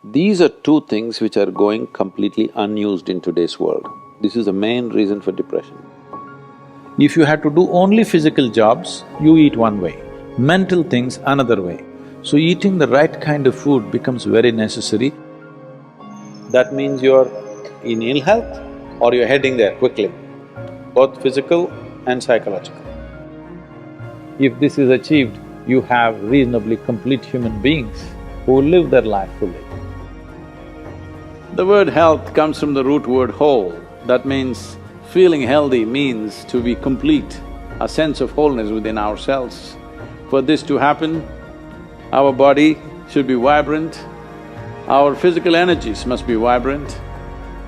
These are two things which are going completely unused in today's world. This is the main reason for depression. If you had to do only physical jobs, you eat one way, mental things another way. So eating the right kind of food becomes very necessary. That means you're in ill health or you're heading there quickly, both physical and psychological. If this is achieved, you have reasonably complete human beings who live their life fully. The word health comes from the root word whole. That means feeling healthy means to be complete, a sense of wholeness within ourselves. For this to happen, our body should be vibrant, our physical energies must be vibrant,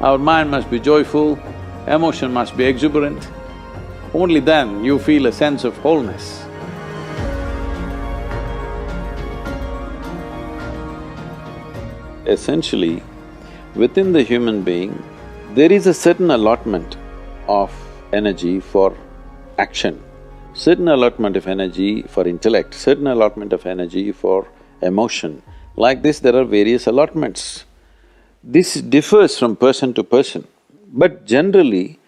our mind must be joyful, emotion must be exuberant. Only then you feel a sense of wholeness. Essentially, within the human being, there is a certain allotment of energy for action, certain allotment of energy for intellect, certain allotment of energy for emotion. Like this, there are various allotments. This differs from person to person, but generally,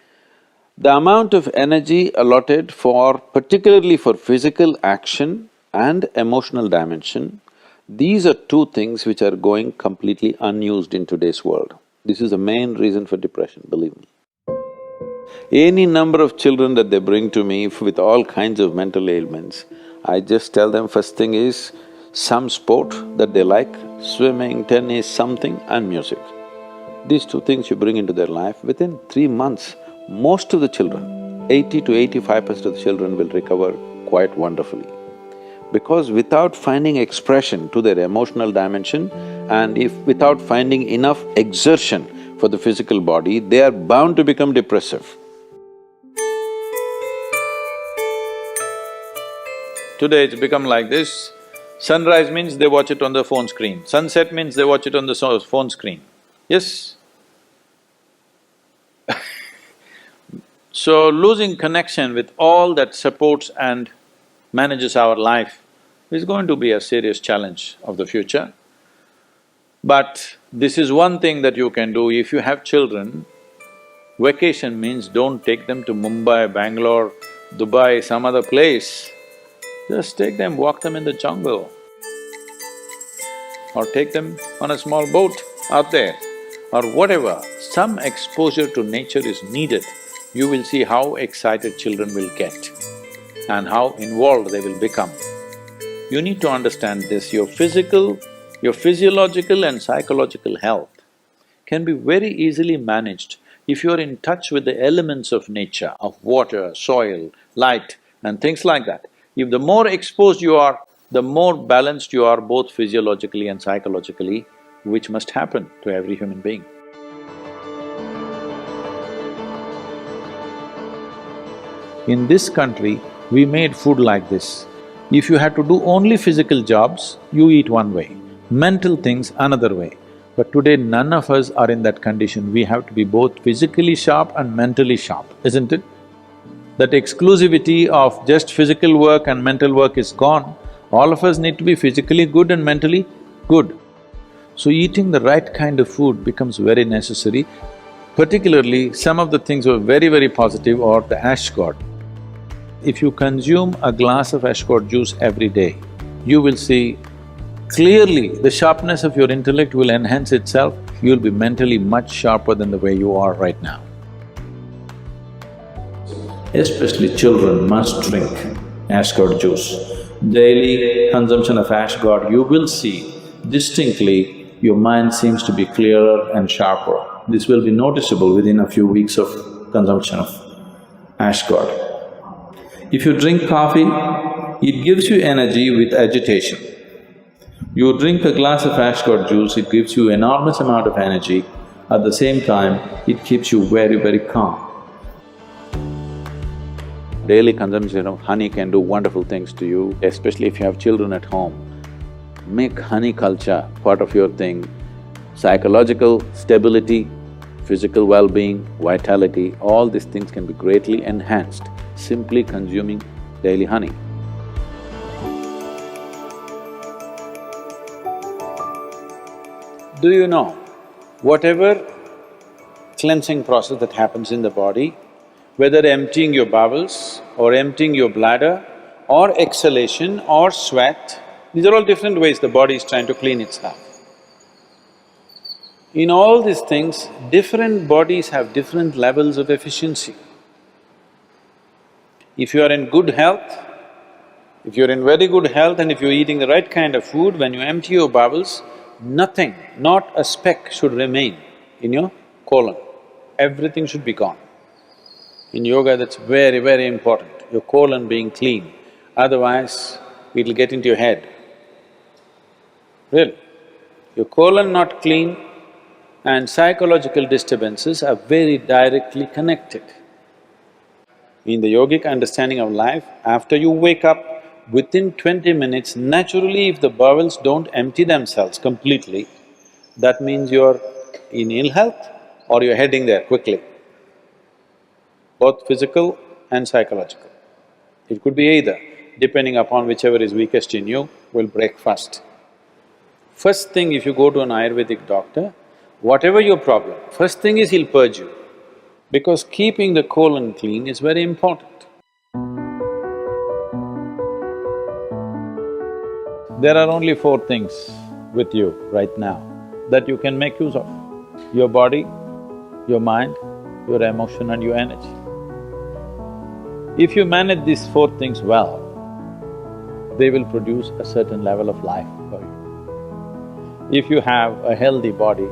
the amount of energy allotted for… particularly for physical action and emotional dimension, these are two things which are going completely unused in today's world. This is the main reason for depression, believe me. Any number of children that they bring to me with all kinds of mental ailments, I just tell them first thing is some sport that they like, swimming, tennis, something, and music. These two things you bring into their life, within 3 months, most of the children, 80 to 85% of the children will recover quite wonderfully. Because without finding expression to their emotional dimension and if without finding enough exertion for the physical body, they are bound to become depressive. Today it's become like this, sunrise means they watch it on the phone screen, sunset means they watch it on the phone screen. Yes? So losing connection with all that supports and manages our life is going to be a serious challenge of the future. But this is one thing that you can do. If you have children, vacation means don't take them to Mumbai, Bangalore, Dubai, some other place. Just take them, walk them in the jungle. Or take them on a small boat out there, or whatever. Some exposure to nature is needed. You will see how excited children will get and how involved they will become. You need to understand this, your physiological and psychological health can be very easily managed if you're in touch with the elements of nature, of water, soil, light and things like that. If the more exposed you are, the more balanced you are both physiologically and psychologically, which must happen to every human being. In this country, we made food like this. If you had to do only physical jobs, you eat one way, mental things another way. But today none of us are in that condition, we have to be both physically sharp and mentally sharp, isn't it? That exclusivity of just physical work and mental work is gone. All of us need to be physically good and mentally good. So eating the right kind of food becomes very necessary. Particularly, some of the things were very positive are the ash god. If you consume a glass of ash god juice every day, you will see clearly the sharpness of your intellect will enhance itself, you'll be mentally much sharper than the way you are right now. Especially children must drink ash god juice. Daily consumption of ash god, you will see distinctly your mind seems to be clearer and sharper. This will be noticeable within a few weeks of consumption of ash god. If you drink coffee, it gives you energy with agitation. You drink a glass of ash god juice, it gives you enormous amount of energy. At the same time, it keeps you very calm. Daily consumption of honey can do wonderful things to you, especially if you have children at home. Make honey culture part of your thing. Psychological stability, physical well-being, vitality, all these things can be greatly enhanced simply consuming daily honey. Do you know, whatever cleansing process that happens in the body, whether emptying your bowels or emptying your bladder or exhalation or sweat, these are all different ways the body is trying to clean itself. In all these things, different bodies have different levels of efficiency. If you are in good health, if you're in very good health and if you're eating the right kind of food, when you empty your bowels, nothing, not a speck should remain in your colon. Everything should be gone. In yoga, that's very, very important, your colon being clean. Otherwise, it'll get into your head. Really. Your colon not clean and psychological disturbances are very directly connected. In the yogic understanding of life, after you wake up, within 20 minutes, naturally if the bowels don't empty themselves completely, that means you're in ill health or you're heading there quickly, both physical and psychological. It could be either, depending upon whichever is weakest in you, will break first. First thing, if you go to an Ayurvedic doctor, whatever your problem, first thing is he'll purge you, because keeping the colon clean is very important. There are only four things with you right now that you can make use of: your body, your mind, your emotion and your energy. If you manage these four things well, they will produce a certain level of life for you. If you have a healthy body,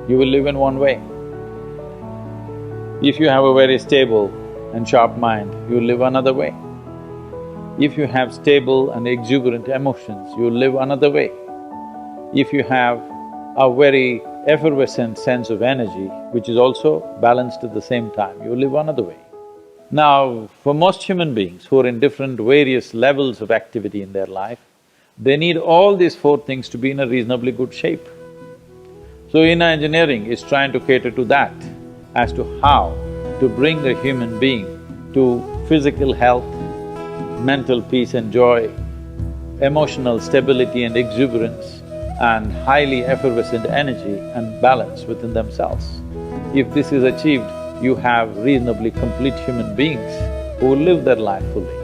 you will live in one way. If you have a very stable and sharp mind, you will live another way. If you have stable and exuberant emotions, you will live another way. If you have a very effervescent sense of energy, which is also balanced at the same time, you will live another way. Now, for most human beings who are in different various levels of activity in their life, they need all these four things to be in a reasonably good shape. So inner engineering is trying to cater to that, as to how to bring a human being to physical health, mental peace and joy, emotional stability and exuberance, and highly effervescent energy and balance within themselves. If this is achieved, you have reasonably complete human beings who will live their life fully.